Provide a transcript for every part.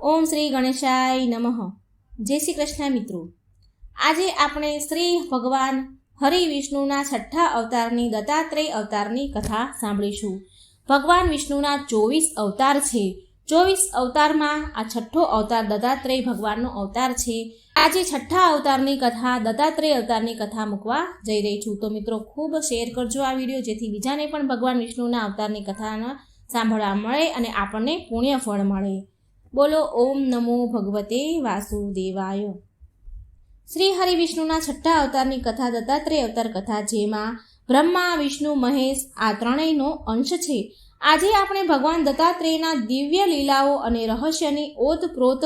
ઓમ શ્રી ગણેશાય નમઃ। જય શ્રી કૃષ્ણ મિત્રો। આજે આપણે શ્રી ભગવાન હરિ વિષ્ણુના છઠ્ઠા અવતારની દત્તાત્રેય અવતારની કથા સાંભળીશું। ભગવાન વિષ્ણુના 24 અવતાર છે। 24 અવતારમાં આ છઠ્ઠો અવતાર દત્તાત્રેય ભગવાનનો અવતાર છે। આજે છઠ્ઠા અવતારની કથા દત્તાત્રેય અવતારની કથા મૂકવા જઈ રહી છું। તો મિત્રો ખૂબ શેર કરજો આ વિડીયો, જેથી બીજાને પણ ભગવાન વિષ્ણુના અવતારની કથા સાંભળવા મળે અને આપણને પુણ્ય ફળ મળે। બોલો ઓમ નમો ભગવતે વાસુદેવાય। શ્રી હરિ વિષ્ણુના છઠ્ઠા અવતારની કથા દત્તાત્રેય અવતાર કથા, જેમાં બ્રહ્મા, વિષ્ણુ, મહેશ આ ત્રણેયનો અંશ છે। આજે આપણે ભગવાન દત્તાત્રેયના દિવ્ય લીલાઓ અને રહસ્યની ઓતપ્રોત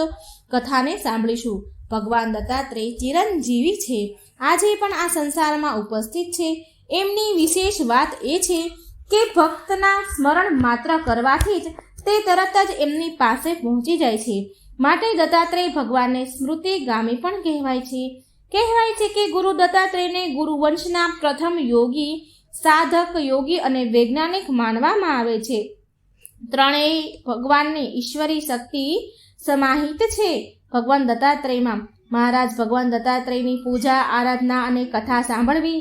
કથાને સાંભળીશું। ભગવાન દત્તાત્રેય ચિરંજીવી છે, આજે પણ આ સંસારમાં ઉપસ્થિત છે। એમની વિશેષ વાત એ છે કે ભક્તના સ્મરણ માત્ર કરવાથી જ તે તરત જ એમની પાસે પહોંચી જાય છે, માટે દત્તાત્રેય ભગવાનને સ્મૃતિગામી પણ કહેવાય છે। કહેવાય છે કે ગુરુ દત્તાત્રેયને ગુરુવંશના પ્રથમ યોગી, સાધક, યોગી અને વૈજ્ઞાનિક માનવામાં આવે છે। ત્રણેય ભગવાનની ઈશ્વરી શક્તિ સમાહિત છે ભગવાન દત્તાત્રેયમાં। મહારાજ ભગવાન દત્તાત્રેયની પૂજા, આરાધના અને કથા સાંભળવી,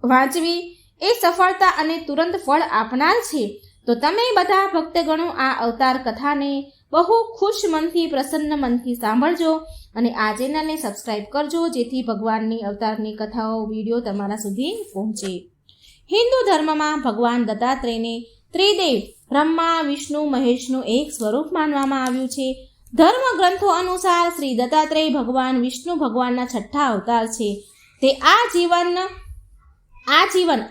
વાંચવી એ સફળતા અને તુરંત ફળ આપનાર છે। તો તમે બધા ભક્તગણો આ અવતાર કથાને બહુ ખુશ મનથી, પ્રસન્ન મનથી સાંભળજો અને આ ચેનલને સબસ્ક્રાઇબ કરજો, જેથી ભગવાનની અવતારની કથાઓ વિડીયો તમારા સુધી પહોંચે। હિન્દુ ધર્મમાં ભગવાન દત્તાત્રેયને ત્રિદેવ બ્રહ્મા, વિષ્ણુ, મહેશનું એક સ્વરૂપ માનવામાં આવ્યું છે। ધર્મ ગ્રંથો અનુસાર શ્રી દત્તાત્રેય ભગવાન વિષ્ણુ ભગવાનના છઠ્ઠા અવતાર છે। તે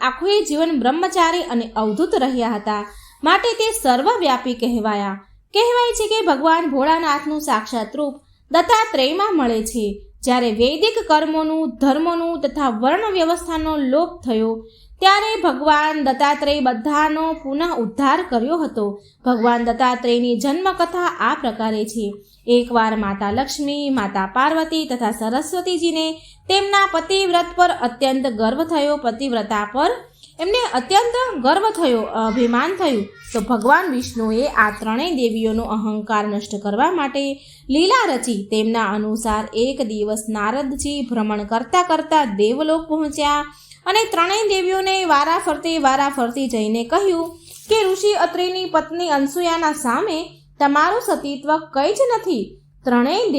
આખું જીવન બ્રહ્મચારી અને અવધૂત રહ્યા હતા, માટે તે સર્વવ્યાપી કહેવાયા। કહેવાય છે કે ભગવાન ભોળાનાથનું સાક્ષાત રૂપ દત્તાત્રેયમાં મળે છે। જ્યારે વૈદિક કર્મોનું, ધર્મોનું તથા વર્ણ વ્યવસ્થાનો લોપ થયો, ત્યારે ભગવાન દત્તાત્રેય બધાનો પુનઃ ઉદ્ધાર કર્યો હતો। ભગવાન દત્તાત્રેયની જન્મકથા આ પ્રકારે છે। એકવાર માતા લક્ષ્મી, માતા પાર્વતી તથા સરસ્વતીજીને તેમના પતિવ્રત પર અત્યંત ગર્વ થયો। પતિવ્રતા પર એમને અત્યંત ગર્વ થયો, અભિમાન થયું। તો ભગવાન વિષ્ણુએ આ ત્રણેય દેવીઓનો અહંકાર નષ્ટ કરવા માટે લીલા રચી। તેમના અનુસાર એક દિવસ નારદજી ભ્રમણ કરતા કરતા દેવલોક પહોંચ્યા અને ત્રણેય દેવીઓને વારાફરતી જઈને કહ્યું કે ઋષિ અત્રિની પત્ની અનસૂયાના સામે તમારું સતીત્વ કંઈ જ નથી। ત્રણેય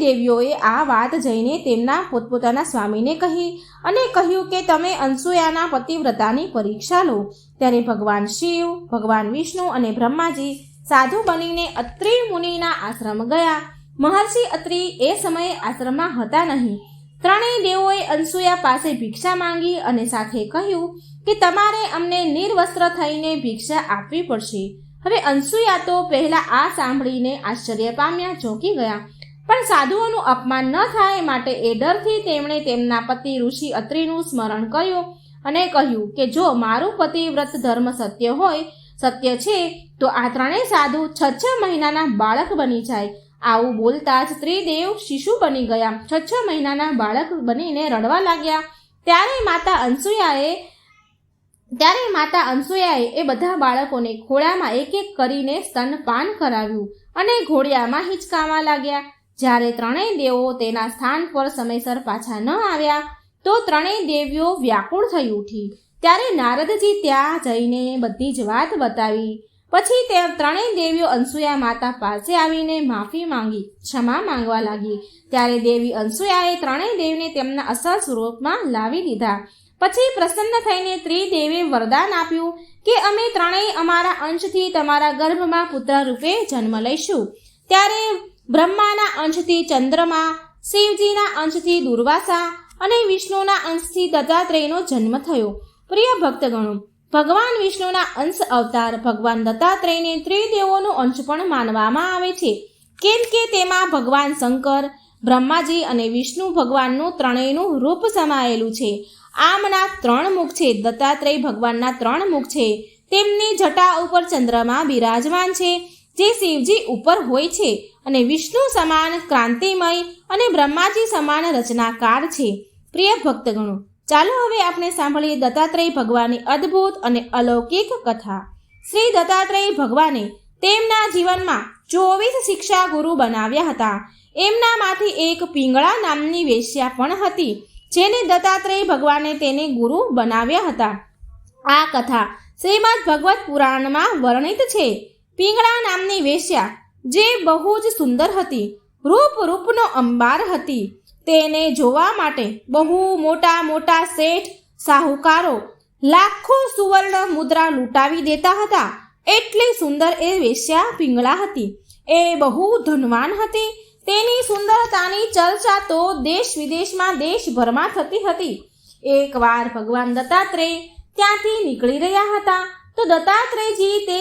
દેવીઓએ આ વાત જઈને તેમના પોતપોતાના સ્વામીને કહી અને કહ્યું કે તમે અનસૂયાના પતિવ્રતાની પરીક્ષા લો। ત્યારે ભગવાન શિવ, ભગવાન વિષ્ણુ અને બ્રહ્માજી સાધુ બનીને અત્રિ મુનિના આશ્રમ ગયા। મહર્ષિ અત્રિ એ સમયે આશ્રમમાં હતા નહીં। ત્રણેય દેવોએ અનસૂયા પાસે ભિક્ષા માંગી અને સાથે કહ્યું કે તમારે અમને નિર્વસ્ત્ર થઈને ભિક્ષા આપવી પડશે। હવે અનસૂયા તો પહેલા આ સાંભળીને આશ્ચર્ય પામ્યા, ચોંકી ગયા, પણ સાધુઓનું અપમાન ન થાય માટે એ ડરથી તેમણે તેમના પતિ ઋષિ અત્રિનું સ્મરણ કર્યું અને કહ્યું કે જો મારું પતિવ્રત ધર્મ સત્ય છે તો આ ત્રણેય સાધુ 6 મહિનાના બાળક બની જાય। આવું બોલતા જ ત્રિદેવ શિશુ બની ગયા, 6 મહિનાના બાળક બનીને રડવા લાગ્યા। ત્યારે માતા અનસૂયાએ એ બધા બાળકોને ખોળામાં એક એક કરીને સ્તનપાન કરાવ્યું અને ઘોડિયામાં હિંચકાવા લાગ્યા। જ્યારે ત્રણેય દેવો તેના સ્થાન પર સમયસર પાછા ન આવ્યા તો ત્રણેય દેવીઓ વ્યાકુળ થઈ ઉઠી। ત્યારે નારદજી ત્યાં જઈને બધી જ વાત બતાવી। પછી તે ત્રણેય દેવીઓ અનસૂયા માતા પાસે આવીને માફી માંગી, ક્ષમા માંગવા લાગી। ત્યારે દેવી અનસૂયાએ ત્રણેય દેવને તેમના અસલ સ્વરૂપમાં લાવી દીધા। પછી પ્રસન્ન થઈને ત્રિદેવે વરદાન આપ્યું કે અમે ત્રણેય અમારા અંશથી તમારા ગર્ભમાં પુત્ર રૂપે જન્મ લઈશું। ત્યારે બ્રહ્માના અંશથી ચંદ્રમા, શિવજીના અંશથી દુર્વાસા અને વિષ્ણુના અંશથી દત્તાત્રેયનો જન્મ થયો। પ્રિય ભક્તગણો, ભગવાન વિષ્ણુના અંશ અવતાર ભગવાન દત્તાત્રેયને ત્રિદેવોનો અંશ પણ માનવામાં આવે છે, કેમ કે તેમાં ભગવાન શંકર, બ્રહ્માજી અને વિષ્ણુ ભગવાનનું ત્રણેયનું રૂપ સમાયેલું છે। આમના 3 મુખ છે। દત્તાત્રેય ભગવાનના 3 મુખ છે। તેમની જટા ઉપર ચંદ્રમા બિરાજમાન છે, જે શિવજી ઉપર હોય છે અને વિષ્ણુ સમાન ક્રાંતિમય અને બ્રહ્માજી સમાન રચનાકાર છે। પ્રિય ભક્તગણો, ચાલો હવે આપણે સાંભળીએ દત્તાત્રેય ભગવાનની અદ્ભુત અને અલૌકિક કથા। શ્રી દત્તાત્રેય ભગવાને તેમના જીવનમાં 24 શિક્ષા ગુરુ બનાવ્યા હતા. એમનામાંથી એક પિંગળા નામની વેશ્યા પણ હતી, જેને દત્તાત્રેય ભગવાને તેને ગુરુ બનાવ્યા હતા. આ કથા શ્રીમદ ભગવત પુરાણમાં વર્ણિત છે. પિંગળા નામની વેશ્યા જે બહુ જ સુંદર હતી, રૂપનો અંબાર હતી. તેને જોવા માટે બહુ મોટા મોટા શેઠ સાહુકારો લાખો સુવર્ણ મુદ્રા લૂંટાવી દેતા હતા. એટલી સુંદર એ વેશ્યા પિંગળા હતી. એ બહુ ધનવાન હતી. તેની સુંદરતાની ચર્ચા તો દેશ વિદેશમાં દેશભરમાં થતી હતી. એકવાર ભગવાન દત્તાત્રેય ત્યાંથી નીકળી રહ્યા હતા તો દત્તાત્રેયજી તે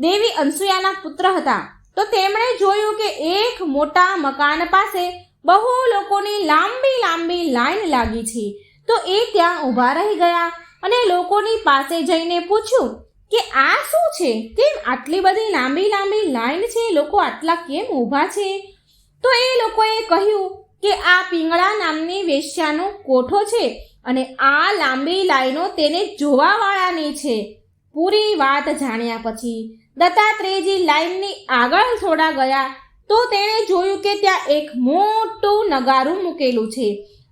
દેવી અનસુયાના પુત્ર હતા. તો તેમણે જોયું કે એક મોટા મકાન પાસે બહુ લોકોની લાંબી લાંબી લાઈન લાગી છે. તો એ ત્યાં ઊભા રહી ગયા અને લોકોની પાસે જઈને પૂછ્યું કે આ શું છે? કેમ આટલી બધી લાંબી લાંબી લાઈન છે? લોકો આટલા કેમ ઊભા છે? તો એ લોકોએ કહ્યું કે આ પિંગળા નામની વેશ્યાનો કોઠો છે અને આ લાંબી લાઈનો તેને જોવાવાળાની છે. પૂરી વાત જાણ્યા પછી દત્તાત્રેયજી લાઈનની આગળ થોડા ગયા તો તેણે જોયું કે ત્યાં એક મોટું નગારું મૂકેલું છે.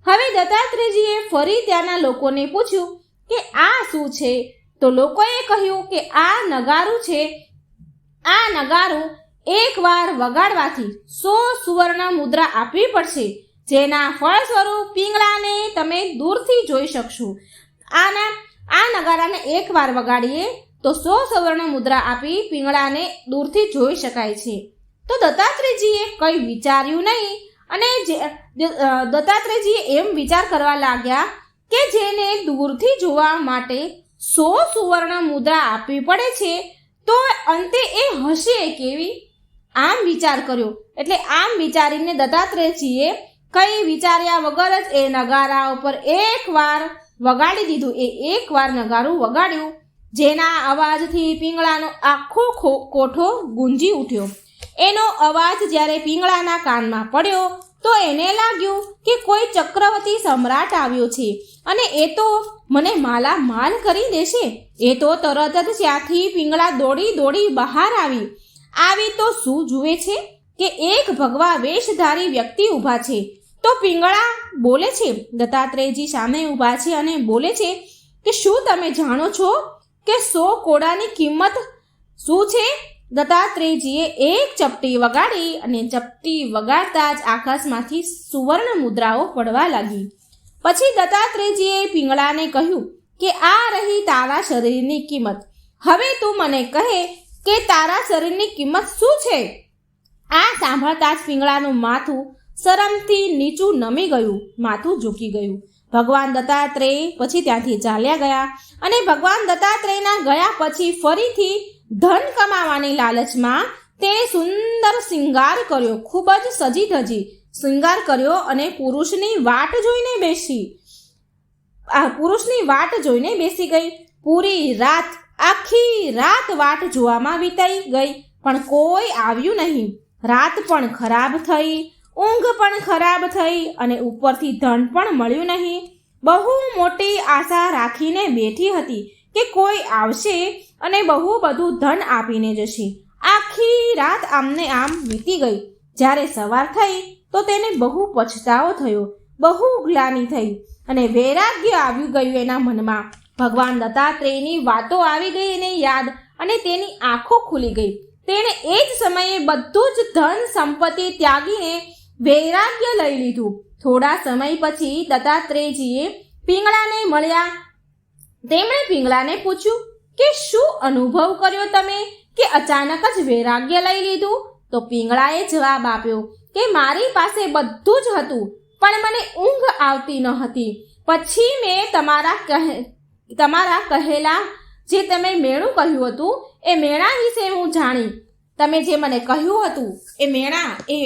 હવે દત્તાત્રેયજીએ ફરી ત્યાંના લોકોને પૂછ્યું કે આ શું છે? તો લોકોએ કહ્યું કે આ નગારું છે. આ નગારું એકવાર વગાડવાથી 100 સુવર્ણ મુદ્રા આપવી પડશે, જેના ફળ સ્વરૂપ પિંગળાને તમે દૂરથી જોઈ શકશો. આ નગારાને એકવાર વગાડીએ તો 100 સુવર્ણ મુદ્રા આપી પિંગળાને દૂરથી જોઈ શકાય છે. તો દત્તાત્રેયજીએ કંઈ વિચાર્યું નહીં અને દત્તાત્રેયજીએ એમ વિચાર કરવા લાગ્યા કે જેને દૂરથી જોવા માટે 100 સુવર્ણ મુદ્રા આપવી પડે છે તો અંતે એ હશે કેવી? આમ વિચાર કર્યો. એટલે આમ વિચારીને દત્તાત્રેયજીએ કંઈ વિચાર્યા વગર જ એ નગારા ઉપર એકવાર વગાડી દીધું. એકવાર નગારું વગાડ્યું, જેના અવાજથી પિંગળાનો આખો કોઠો ગુંજી ઉઠ્યો. એનો અવાજ જ્યારે પિંગળાના કાનમાં પડ્યો તો એને લાગ્યું કે કોઈ ચક્રવર્તી સમ્રાટ આવ્યો છે અને એ તો મને માલામાલ કરી દેશે. એ તો તરત જ ત્યાંથી પિંગળા દોડી બહાર આવી તો શું જુએ છે કે એક ભગવા વેશધારી વ્યક્તિ ઊભા છે. તો પિંગળા બોલે છે, દત્તાત્રેયજી સામે ઊભા છે અને બોલે છે કે શું તમે જાણો છો કે 100 કોડાની કિંમત શું છે? દત્તાત્રેયજીએ એક ચપટી વગાડી અને ચપટી વગાડતા જ આકાશમાંથી સુવર્ણ મુદ્રાઓ પડવા લાગી. પછી દત્તાત્રેયજીએ પિંગળાને કહ્યું કે આ રહી તારા શરીરની કિંમત. હવે તું મને કહે કે તારા શરીરની કિંમત શું છે? આ સાંભળતા જ પિંગળાનું માથું શરમથી નીચું નમી ગયું, માથું ઝૂકી ગયું. ભગવાન દત્તાત્રેય પછી ત્યાંથી ચાલ્યા ગયા અને ભગવાન દત્તાત્રેયના ગયા પછી ફરીથી ધન કમાવાની લાલચમાં તેણે સુંદર શૃંગાર કર્યો. ખૂબ જ સજી ધજી શૃંગાર કર્યો અને પુરુષની વાટ જોઈને બેસી ગઈ. પૂરી રાત, આખી રાત વાટ જોવામાં વીતાઈ ગઈ, પણ કોઈ આવ્યું નહીં. રાત પણ ખરાબ થઈ, ઊંઘ પણ ખરાબ થઈ અને ઉપરથી ધન પણ મળ્યું નહીં. બહુ મોટી આશા રાખીને બેઠી હતી કે કોઈ આવશે અને બહુ બધું ધન આપીને જશે. આખી રાત આમને આમ વીતી ગઈ. જ્યારે સવાર થઈ તો તેને બહુ પછતાવો થયો, બહુ ગ્લાનિ થઈ અને વૈરાગ્ય આવી ગયું એના મનમાં. ભગવાન દત્તાત્રેયની વાતો આવી ગઈ એને યાદ અને તેની આંખો ખુલી ગઈ. તેણે એ જ સમયે બધું જ ધન સંપત્તિ ત્યાગીને વૈરાગ્ય લઈ લીધું. થોડા સમય પછી દત્તાત્રેયજીએ પિંગળાને મળ્યા. તેમણે પિંગળાને પૂછ્યું કે શું અનુભવ કર્યો તમે કે અચાનક જ વૈરાગ્ય લઈ લીધું? તો પિંગળાએ જવાબ આપ્યો કે મારી પાસે બધું જ હતું પણ મને ઊંઘ આવતી ન હતી. પછી મેં તમારા કહેલા જે તમે મેણું કહ્યું હતું એ મેણા વિશે હું જાણી. તમે જે મને કહ્યું હતું એ મેણા એ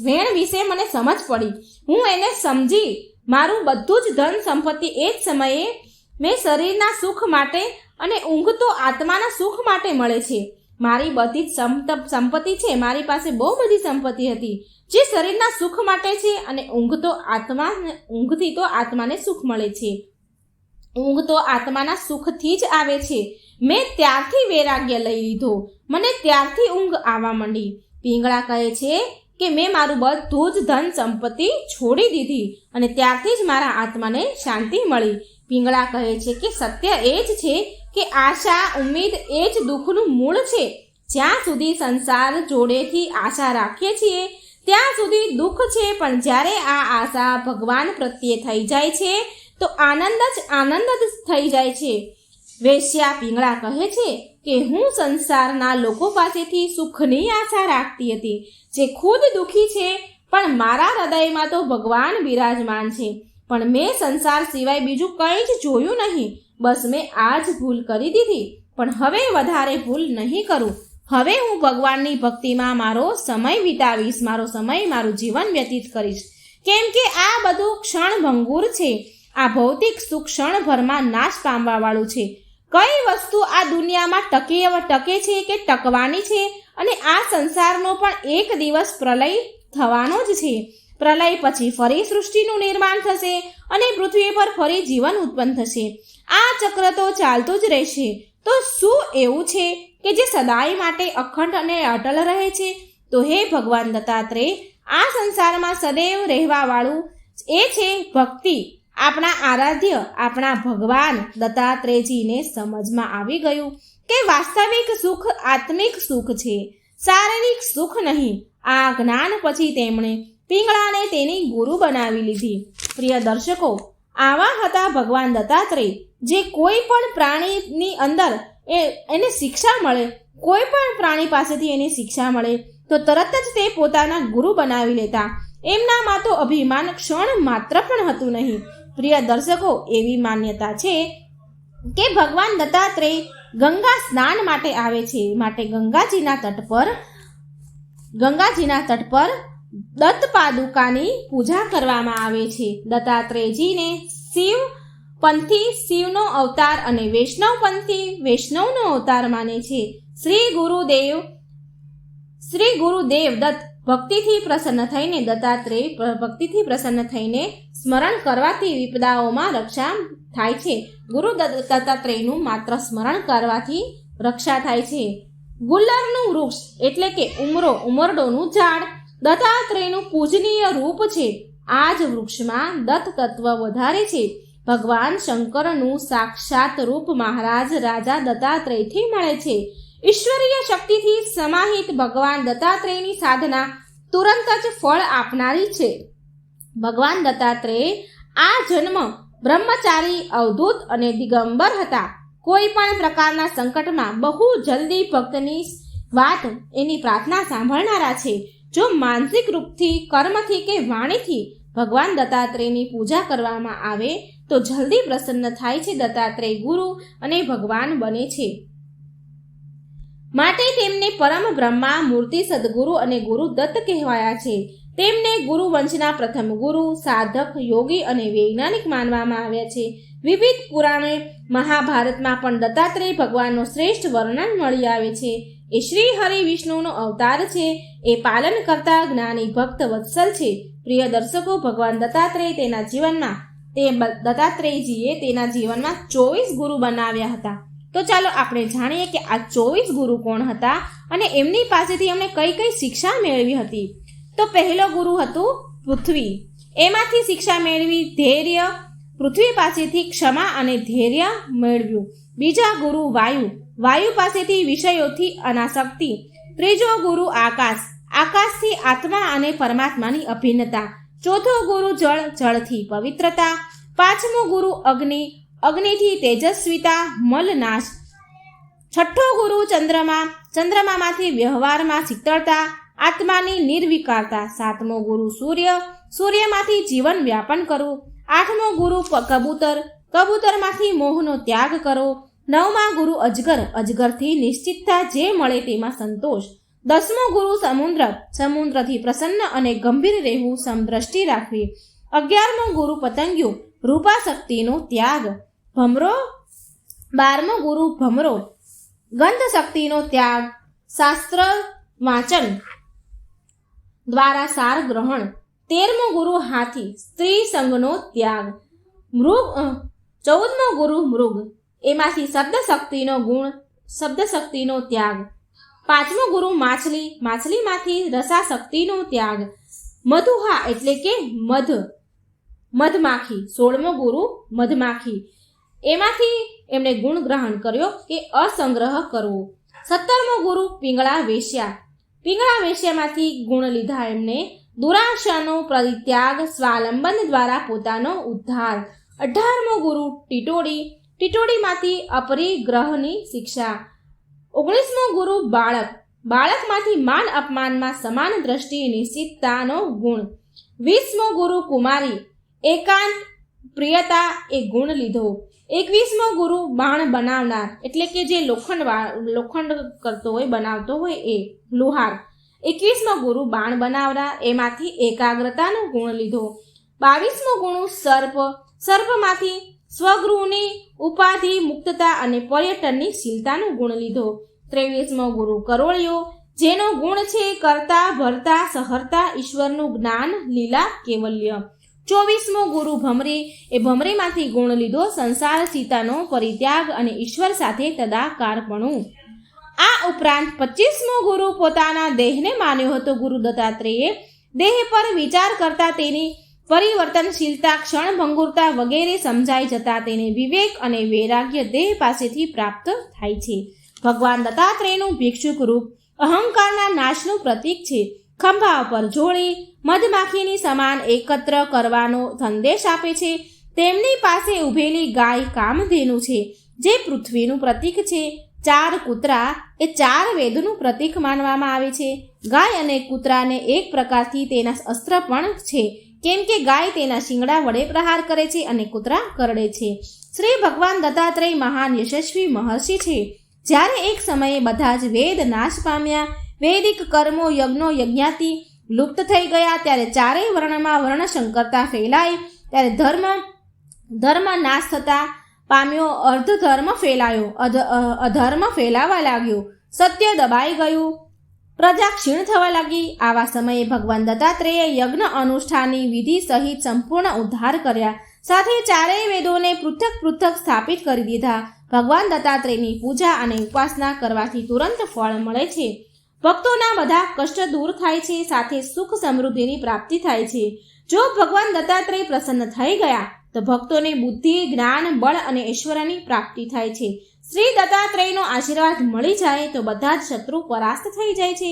વેણ વિશે મને સમજ પડી. હું એને સમજી. મારું બધું જ ધન સંપત્તિ એ જ સમયે મેં શરીરના સુખ માટે અને ઊંઘ તો આત્માના સુખ માટે મળે છે. મારી બધી જ સંપત્તિ છે, મારી પાસે બહુ બધી સંપત્તિ હતી જે શરીરના સુખ માટે છે અને ઊંઘથી તો આત્માને સુખ મળે છે. ઊંઘ તો આત્માના સુખથી જ આવે છે. મેં ત્યારથી વૈરાગ્ય લઈ લીધો, મને ત્યારથી ઊંઘ આવવા માંડી. પિંગળા કહે છે કે મેં મારું બધું જ ધન સંપત્તિ છોડી દીધી અને ત્યારથી જ મારા આત્માને શાંતિ મળી. પિંગળા કહે છે કે સત્ય એ જ છે કે આશા ઉમ્મીદ એ જ દુઃખનું મૂળ છે. જ્યાં સુધી સંસાર જોડેથી આશા રાખીએ છીએ ત્યાં સુધી દુઃખ છે, પણ જ્યારે આ આશા ભગવાન પ્રત્યે થઈ જાય છે તો આનંદ જ થઈ જાય છે. વેશ્યા પિંગળા કહે છે કે હું સંસારના લોકો પાસેથી સુખની આશા રાખતી હતી, જે ખુદ દુઃખી છે, પણ મારા હૃદયમાં તો ભગવાન બિરાજમાન છે. પણ મેં સંસાર સિવાય બીજું કંઈ જ જોયું નહીં. બસ મેં આ જ ભૂલ કરી દીધી, પણ હવે વધારે ભૂલ નહીં કરું. હવે હું ભગવાનની ભક્તિમાં મારો સમય વિતાવીશ, મારું જીવન વ્યતીત કરીશ. કેમ કે આ બધું ક્ષણભંગુર છે. આ ભૌતિક સુખ ક્ષણભરમાં નાશ પામવાવાળું છે. કઈ વસ્તુ આ દુનિયામાં ટકે છે કે ટકવાની છે? અને આ સંસારનો પણ એક દિવસ પ્રલય થવાનો જ છે. પ્રલય પછી ફરી સૃષ્ટિનું નિર્માણ થશે અને પૃથ્વી પર ફરી જીવન ઉત્પન્ન થશે. આ ચક્ર તો ચાલતું જ રહેશે. તો શું એવું છે કે જે સદાય માટે અખંડ અને અટલ રહે છે? તો હે ભગવાન દત્તાત્રેય, આ સંસારમાં સદૈવ રહેવાવાળું એ છે ભક્તિ. આપણા આરાધ્ય, આપણા ભગવાન દત્તાત્રેયજીને સમજમાં આવી ગયું કે વાસ્તવિક સુખ આત્મિક સુખ છે, શારીરિક સુખ નહીં. આ જ્ઞાન પછી તેમણે પિંગળાને તેની ગુરુ બનાવી લીધી. પ્રિય દર્શકો, આવા હતા ભગવાન દત્તાત્રેય. જે કોઈ પણ પ્રાણીની અંદર એને શિક્ષા મળે, કોઈ પણ પ્રાણી પાસેથી એને શિક્ષા મળે તો તરત જ તે પોતાના ગુરુ બનાવી લેતા. એમનામાં તો અભિમાન ક્ષણ માત્ર પણ હતું નહીં. પ્રિય દર્શકો, એવી માન્યતા છે કે ભગવાન દત્તાત્રેય ગંગા સ્નાન માટે આવે છે, માટે ગંગાજીના તટ પર દત્ત પાદુકાની પૂજા કરવામાં આવે છે. દત્તાત્રેયજીને શિવપંથી શિવનો અવતાર અને વૈષ્ણવપંથી વૈષ્ણવનો અવતાર માને છે. શ્રી ગુરુદેવ દત્ત ભક્તિથી પ્રસન્ન થઈને સ્મરણ કરવાથી વિપદાઓમાં રક્ષા થાય છે. ગુરુ દત્તાત્રેયનું માત્ર સ્મરણ કરવાથી રક્ષા થાય છે. ગુલ્લરનું વૃક્ષ એટલે કે ઉમરડોનું ઝાડ દત્તાત્રેયનું પૂજનીય રૂપ છે. આ જ વૃક્ષમાં દત્ત તત્વ વધારે છે. ભગવાન શંકરનું સાક્ષાત રૂપ મહારાજ રાજા દત્તાત્રેયથી મળે છે. ઈશ્વરીય શક્તિથી સમાહિત ભગવાન દત્તાત્રેયની સાધના તુરંત જ ફળ આપનારી છે. ભગવાન દત્તાત્રેય આ જન્મ બ્રહ્મચારી, અવધૂત અને દિગંબર હતા. કોઈ પણ પ્રકારના સંકટમાં બહુ જલ્દી ભક્તની વાત, એની પ્રાર્થના સાંભળનારા છે. જો માનસિક રૂપથી, કર્મથી કે વાણીથી ભગવાન દત્તાત્રેયની પૂજા કરવામાં આવે તો જલ્દી પ્રસન્ન થાય છે. દત્તાત્રેય ગુરુ અને ભગવાન બને છે. માટે તેમને પરમ બ્રહ્મા મૂર્તિ, સદગુરુ અને ગુરુ દત્ત કહેવાયા છે. તેમને ગુરુ વંશના પ્રથમ ગુરુ, સાધક, યોગી અને વૈજ્ઞાનિક માનવામાં આવ્યા છે. વિવિધ પુરાણે મહાભારતમાં પણ દત્તાત્રેય ભગવાનનો શ્રેષ્ઠ વર્ણન મળી આવે છે. એ શ્રી હરિ વિષ્ણુનો અવતાર છે. એ પાલન કરતા જ્ઞાની ભક્ત વત્સલ છે. પ્રિય દર્શકો, ભગવાન દત્તાત્રેયજીએ તેના જીવનમાં 24 ગુરુ બનાવ્યા હતા. તો ચાલો આપણે જાણીએ કે આ 24 ગુરુ કોણ હતા અને એમની પાસેથી એમણે કઈ કઈ શિક્ષા મેળવી હતી. તો પહેલો ગુરુ હતું પૃથ્વી. એમાંથી શિક્ષા મેળવી ધૈર્ય, પૃથ્વી પાસેથી ક્ષમા અને ધૈર્ય મેળવ્યું. બીજા ગુરુ વાયુ, વાયુ પાસેથી વિષયોથી અનાસક્તિ. ત્રીજો ગુરુ આકાશ, આકાશથી આત્મા અને પરમાત્માની અભિન્નતા. ચોથો ગુરુ જળ, જળથી પવિત્રતા. પાંચમો ગુરુ અગ્નિ, અગ્નિથી તેજસ્વીતા, મલનાશ. છઠ્ઠો ગુરુ ચંદ્રમા, ચંદ્રમામાંથી વ્યવહારમાં શીતળતા, આત્માની નિર્વિકારતા. સાતમો ગુરુ સૂર્ય, સૂર્યમાંથી જીવન વ્યાપન કરવું. આઠમો ગુરુ કબૂતર, કબૂતરમાંથી મોહનો ત્યાગ કરો. નવમા ગુરુ અજગર, અજગરથી નિશ્ચિતતા, જે મળે તેમાં સંતોષ. દસમો ગુરુ સમુદ્ર, સમુદ્રથી પ્રસન્ન અને ગંભીર રહેવું, સમદ્રષ્ટિ રાખવી. 11મો ગુરુ પતંગિયું, રૂપાશક્તિનો ત્યાગ. ભમરો, 12મો ગુરુ ભમરો, ગંધ શક્તિનો ત્યાગ. શાસ્ત્ર વાંચન દ્વારા સાર ગ્રહણ. 13મો ગુરુ હાથી, સ્ત્રી સંગનો ત્યાગ. 14મો ગુરુ મૃગ, એમાંથી શબ્દશક્તિનો ગુણ, શબ્દશક્તિનો ત્યાગ. 5મો ગુરુ માછલી, માછલીમાંથી રસાશક્તિનો ત્યાગ. મધુહા એટલે કે મધમાખી, 16મો ગુરુ મધમાખી, એમાંથી એમણે ગુણ ગ્રહણ કર્યો કે અસંગ્રહ કરવો. 17મો ગુરુ પિંગળા વેશ્યા, પિંગળા વેશ્યામાંથી ગુણ લીધા એમણે દુરાશાનો પરિત્યાગ, સ્વાલંબન દ્વારા પોતાનો ઉદ્ધાર. 18મો ગુરુ ટીટોડી, ટીટોડીમાંથી અપરિગ્રહની શિક્ષા. 19મો ગુરુ બાળક, બાળકમાંથી માન અપમાનમાં સમાન દ્રષ્ટિ નિશ્ચિતતાનો ગુણ. 20મો ગુરુ કુમારી, એકાંત પ્રિયતા એ ગુણ લીધો. 21મો ગુરુ બાણ બનાવનાર એટલે કે જે લોખંડ કરતો હોય, બનાવતો હોય એ લુહાર. 21મો ગુરુ બાણ બનાવનાર, એમાંથી એકાગ્રતાનો ગુણ લીધો. 22મો ગુરુ સર્પ, સર્પમાંથી સ્વગૃહની ઉપાધિ મુક્તતા અને પર્યટનની શીલતાનો ગુણ લીધો. 23મો ગુરુ કરોળિયો, જેનો ગુણ છે કરતા ભરતા સહરતા, ઈશ્વરનું જ્ઞાન લીલા કેવલ્ય. 24મો ગુરુ ભમરી, એ ભમરીમાંથી ગુણ લીધો સંસાર સીતાનો પરિત્યાગ અને ઈશ્વર સાથે તદાકારપણું. આ ઉપરાંત 25મો ગુરુ પોતાના દેહને માન્યો હતો ગુરુ દત્તાત્રેયે. દેહ પર વિચાર કરતા તેની પરિવર્તનશીલતા, ક્ષણભંગુરતા વગેરે સમજાઈ જતા તેને વિવેક અને વૈરાગ્ય દેહ પાસેથી પ્રાપ્ત થાય છે. ભગવાન દત્તાત્રેયનું ભિક્ષુક રૂપ અહંકારના નાશનું પ્રતીક છે. ખંભા પર જોડી મધમાખીની સમાન એકત્ર કરવાનો સંદેશ આપે છે. તેમની પાસે ઊભેલી ગાય કામધેનુ છે, જે પૃથ્વીનું પ્રતીક છે. 4 કૂતરા એ 4 વેદનું પ્રતીક માનવામાં આવે છે. ગાય અને કૂતરાને એક પ્રકારથી તેના અસ્ત્ર પણ છે, કેમ કે ગાય તેના શિંગડા વડે પ્રહાર કરે છે અને કૂતરા કરડે છે. શ્રી ભગવાન દત્તાત્રેય મહાન યશસ્વી મહર્ષિ છે. જ્યારે એક સમયે બધા જ વેદ નાશ પામ્યા, વૈદિક કર્મો યજ્ઞો યજ્ઞાતિ લુપ્ત થઈ ગયા, ત્યારે ચારેય વર્ણમાં વર્ણશંકરતા ફેલાઈ, ત્યારે ધર્મ નાશ થતા પામ્યો, અર્ધધર્મ ફેલાયો, અધર્મ ફેલાવા લાગ્યો, સત્ય દબાઈ ગયું, પ્રજા ક્ષીણ થવા લાગી. આવા સમયે ભગવાન દત્તાત્રેયે યજ્ઞ અનુષ્ઠાનની વિધિ સહિત સંપૂર્ણ ઉદ્ધાર કર્યા, સાથે ચારેય વેદોને પૃથક પૃથક સ્થાપિત કરી દીધા. ભગવાન દત્તાત્રેયની પૂજા અને ઉપાસના કરવાથી તુરંત ફળ મળે છે. ભક્તોના બધા કષ્ટ દૂર થાય છે, સાથે સુખ સમૃદ્ધિની પ્રાપ્તિ થાય છે. જો ભગવાન દત્તાત્રેય પ્રસન્ન થઈ ગયા તો ભક્તોને બુદ્ધિ, જ્ઞાન, બળ અને ઐશ્વર્યની પ્રાપ્તિ થાય છે. શ્રી દત્તાત્રેયનો આશીર્વાદ મળી જાય તો બધા જ શત્રુ પરાસ્ત થઈ જાય છે.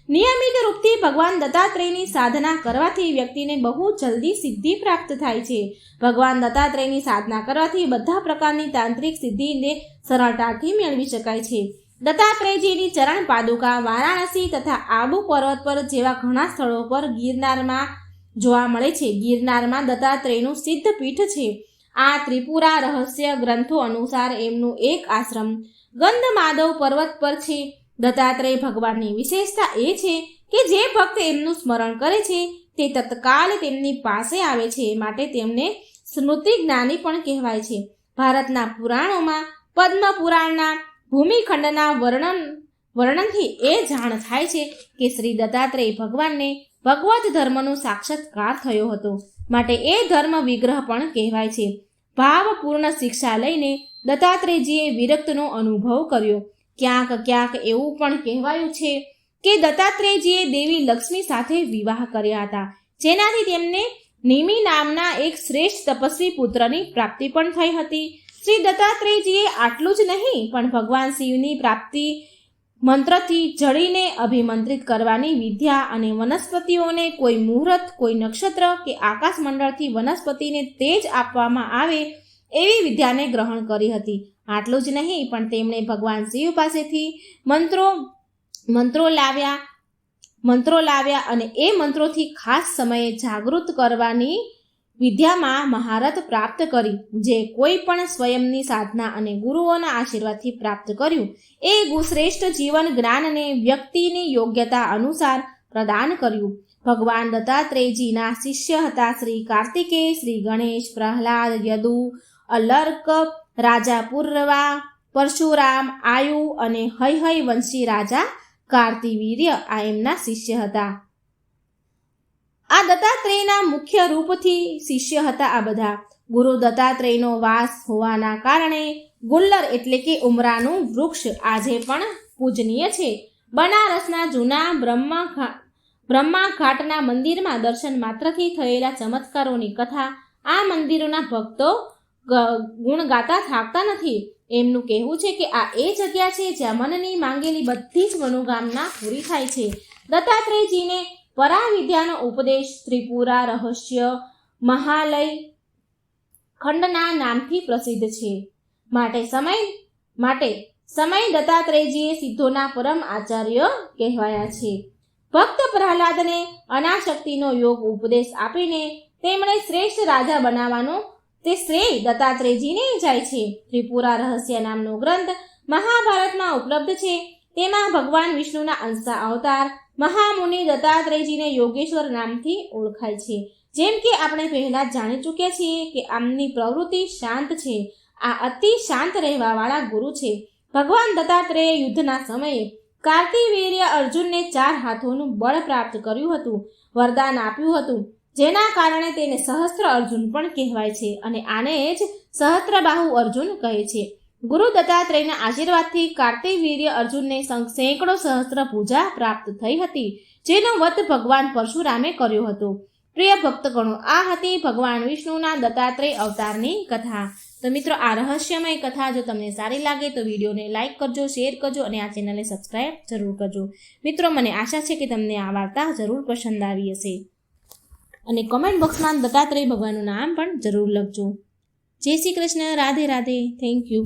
નિયમિત રૂપથી ભગવાન દત્તાત્રેયની સાધના કરવાથી વ્યક્તિને બહુ જલ્દી સિદ્ધિ પ્રાપ્ત થાય છે. ભગવાન દત્તાત્રેયની સાધના કરવાથી બધા પ્રકારની તાંત્રિક સિદ્ધિને સરળતાથી મેળવી શકાય છે. દત્તાત્રેયજીની ચરણ પાદુકા વારાણસી તથા આબુ પર્વત પર જેવા ઘણા સ્થળો પર ગિરનારમાં જોવા મળે છે. ગિરનારમાં દત્તાત્રેયનું સિદ્ધ પીઠ છે. આ ત્રિપુરા રહસ્ય ગ્રંથો અનુસાર એમનું એક આશ્રમ ગંધમાધવ પર્વત પર છે. દત્તાત્રેય ભગવાનની વિશેષતા એ છે કે જે ભક્ત એમનું સ્મરણ કરે છે તે તત્કાલ તેમની પાસે આવે છે, માટે તેમને સ્મૃતિ જ્ઞાની પણ કહેવાય છે. ભારતના પુરાણોમાં પદ્મ પુરાણના ભૂમિખંડના વર્ણનથી એ જાણ થાય છે કે શ્રી દત્તાત્રેય ભગવાનને ભગવત ધર્મનો સાક્ષાત્કાર થયો હતો, માટે એ ધર્મ વિગ્રહ પણ કહેવાય છે. ભાવપૂર્ણ શિક્ષા લઈને દત્તાત્રેયજીએ વિરક્તનો અનુભવ કર્યો. ક્યાંક એવું પણ કહેવાયું છે કે દત્તાત્રેયજીએ દેવી લક્ષ્મી સાથે વિવાહ કર્યા હતા, જેનાથી તેમને નિમિ નામના એક શ્રેષ્ઠ તપસ્વી પુત્રની પ્રાપ્તિ પણ થઈ હતી. શ્રી દત્તાત્રેયજીએ આટલું જ નહીં પણ ભગવાન શિવની પ્રાપ્તિ મંત્રથી જડીને અભિમંત્રિત કરવાની વિદ્યા અને વનસ્પતિઓને કોઈ મુહૂર્ત, કોઈ નક્ષત્ર કે આકાશમંડળથી વનસ્પતિને તેજ આપવામાં આવે એવી વિદ્યાને ગ્રહણ કરી હતી. આટલું જ નહીં પણ તેમણે ભગવાન શિવ પાસેથી મંત્રો લાવ્યા અને એ મંત્રોથી ખાસ સમયે જાગૃત કરવાની વિદ્યામાં મહારત પ્રાપ્ત કરી, જે કોઈ પણ સ્વયંની સાધના અને ગુરુઓના આશીર્વાદથી પ્રાપ્ત કર્યું. એ શ્રેષ્ઠ જીવન જ્ઞાનને વ્યક્તિની યોગ્યતા અનુસાર પ્રદાન કર્યું. ભગવાન દત્તાત્રેયજીના શિષ્ય હતા શ્રી કાર્તિકેય, શ્રી ગણેશ, પ્રહલાદ, યદુ, અલર્ક, રાજા પૂર્વા, પરશુરામ, આયુ અને હૈહય વંશી રાજા કાર્તિવીર્ય આ એમના શિષ્ય હતા. આ દત્તાત્રેયના મુખ્ય રૂપથી શિષ્ય હતા આ બધા. ગુરુ દત્તાત્રેયનો વાસ હોવાના કારણે ગુલ્લર એટલે કે ઉમરાનું વૃક્ષ આજે પણ પૂજનીય છે. બનારસના જૂના બ્રહ્મા ઘાટના મંદિરમાં દર્શન માત્રથી થયેલા ચમત્કારોની કથા આ મંદિરોના ભક્તો ગુણ ગાતા થાકતા નથી. એમનું કહેવું છે કે આ એ જગ્યા છે જ્યાં મનની માંગેલી બધી જ મનોકામના પૂરી થાય છે. દત્તાત્રેયજીને પરાવિદ્યાનો ઉપદેશ ત્રિપુરા રહસ્ય મહાલય ખંડના નામથી પ્રસિદ્ધ છે. માટે સમય દત્તાત્રેયજીએ સિદ્ધોના પરમ આચાર્ય કહેવાયા છે. ભક્ત પ્રહલાદને અનાશક્તિનો યોગ ઉપદેશ આપીને તેમણે શ્રેષ્ઠ રાજા બનાવવાનો તે શ્રેય દત્તાત્રેયજીને જાય છે. ત્રિપુરા રહસ્ય નામનો ગ્રંથ મહાભારતમાં ઉપલબ્ધ છે. તેમાં ભગવાન વિષ્ણુના અંશા અવતાર મહામુનિ દત્તાત્રેયજીને યોગેશ્વર નામથી ઓળખાય છે. જેમ કે આપણે પહેલા જ જાણી ચૂક્યા છીએ કે આમની પ્રવૃત્તિ શાંત છે. આ અતિ શાંત રહેવાવાળા ગુરુ છે. ભગવાન દત્તાત્રેય યુદ્ધના સમયે કાર્તિવીર્ય અર્જુનને 4 હાથોનું બળ પ્રાપ્ત કર્યું હતું, વરદાન આપ્યું હતું, જેના કારણે તેને સહસ્ત્ર અર્જુન પણ કહેવાય છે અને આને જ સહસ્ત્રબાહુ અર્જુન કહે છે. ગુરુ દત્તાત્રેયના આશીર્વાદથી કાર્તિવીર્ય અર્જુનને સેંકડો સહસ્ત્ર પૂજા પ્રાપ્ત થઈ હતી, જેનો વધ ભગવાન પરશુરામે કર્યો હતો. પ્રિય ભક્તગણો, આ હતી ભગવાન વિષ્ણુના દત્તાત્રેય અવતારની કથા. તો મિત્રો, આ રહસ્યમય કથા જો તમને સારી લાગે તો વિડીયોને લાઇક કરજો, શેર કરજો અને આ ચેનલને સબસ્ક્રાઈબ જરૂર કરજો. મિત્રો, મને આશા છે કે તમને આ વાર્તા જરૂર પસંદ આવી હશે અને કોમેન્ટ બોક્સમાં દત્તાત્રેય ભગવાનનું નામ પણ જરૂર લખજો. જય શ્રી કૃષ્ણ. રાધે રાધે. Thank you.